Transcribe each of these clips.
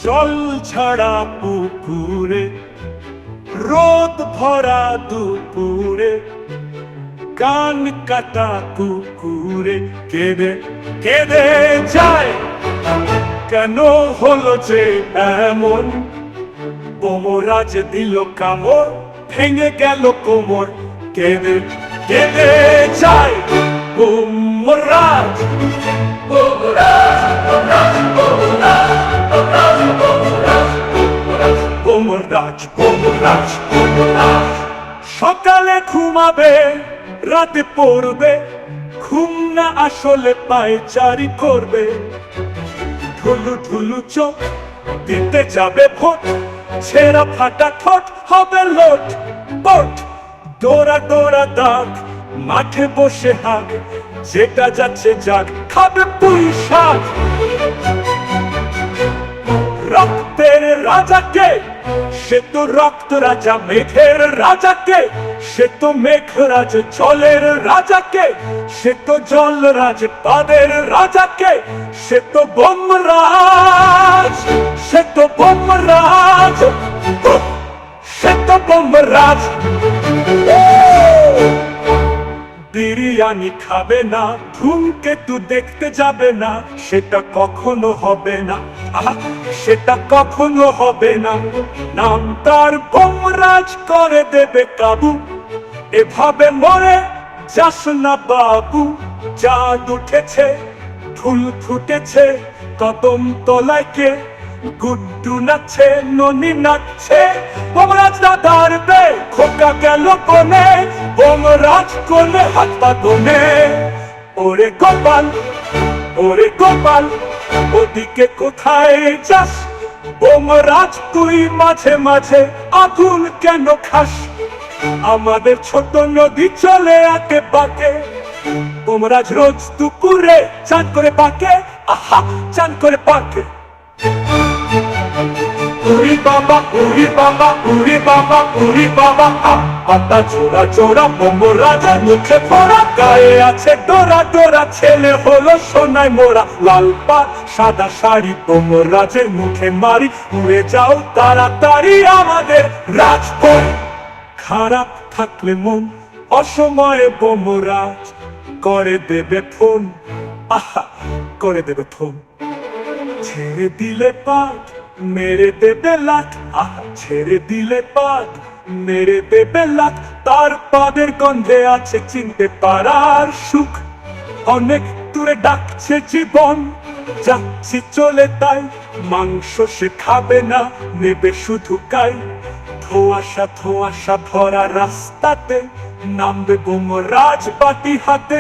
জল ছাড়া পুকুরে, রোদ ভরা দুপুরে, কান কাটা কুকুরে কেঁদে কেঁদে যায়। কেন হলো যে এমন? বোমরাজ দিল কামড়, ভেঙে গেল কোমর, কেঁদে কেঁদে যায়। বোমরাজ বোমরাজ বোমরাজ বোমরাজ। সকালে ঘুমাবে, রাতে পড়বে, ঘুম না আসলে পায়চারি করবে। ঢুলু ঢুলু চোখ দিতে যাবে ভোট, ছেঁড়া ফাটা ঠোঁট হবে লোট পট। দৌড়া দৌড়া দাগ, মাঠে বসে হাগ, যেটা যাচ্ছে যাক, খাবে পুঁই শাক। রক্তের রাজাকে, সে তো রক্ত রাজা। মেঘের রাজাকে, সে তো মেঘরাজ। জলের রাজাকে, সে তো জলরাজ। পাদের রাজাকে, সে তো বোমরাজ। সে তো বোমরাজ, সে তো বোমরাজ। বিরিয়ানি খাবে না, ধূমকেতু দেখতে যাবে না, সেটা কখনো হবে না। আহা, সেটা কখনো হবে না। নাম তার বোমরাজ, করে দেবে কাবু। এভাবে মরে যাস না বাবু। চাঁদ উঠেছে, ফুল ফুটেছে, কদম তলায় কে গুড্ডু নাচছে, ননি নাচছে। বোমরাজ দাদার বে, খোকা গেল কোনে, বোমরাজ কোনে হাত পা গোনে। ওরে গোপাল, ওরে গোপাল, ওদিকে কোথায় যাস? বোমরাজ তুই মাঝে মাঝে আগুন কেন খাস? আমাদের ছোট নদী চলে আঁকে বাঁকে, বোমরাজ রোজ দুপুরে চান করে পাকে। আহা, চান করে পাকে। উরি বাবা, উরি বাবা, উরি বাবা, উরি বাবা। পাতা চোরা চোরা বোমরাজের মুখে পড়া, গায়ে আছে ডোরা ডোরা, ছেলে হলো সোনায় মোরা। লাল পাড় সাদা শাড়ি, বোমরাজের মুখে মারি। উড়ে যাও তাড়াতাড়ি আমাদের রাজপথ। খারাপ থাকলে মন, অসময়ে বোমরাজ করে দেবে ফোন। আহা, করে দেবে ফোন। ছেড়ে দিলে পাট, মেরে দেবে লাট। আহা, ছেড়ে দিলে পাট, মেরে দেবে লাট। তার পাদের গন্ধে আছে চিনতে পারার সুখ। অনেক দূরে ডাকছে জীবন, যাচ্ছি চলে তাই। মাংস সে খাবে না, নেবে শুধু কাই। ধোঁয়াশা ধোঁয়াশা ভরা রাস্তাতে, নামবে বোমরাজ বাটি হাতে।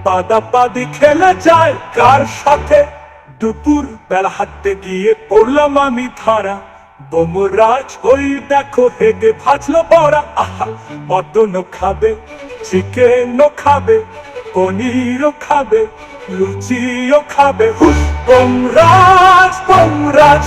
পাদাপাদি খেলে যায় কার সাথে? দুপুর বেলা হাঁটতে গিয়ে পড়লাম আমি ধরা। বোমরাজ ওই দেখো হেগে ভাজলো বড়া। আহা, মটনও খাবে, চিকেনও খাবে, পনিরও খাবে, লুচিও খাবে। হুস বোমরাজ বোমরাজ।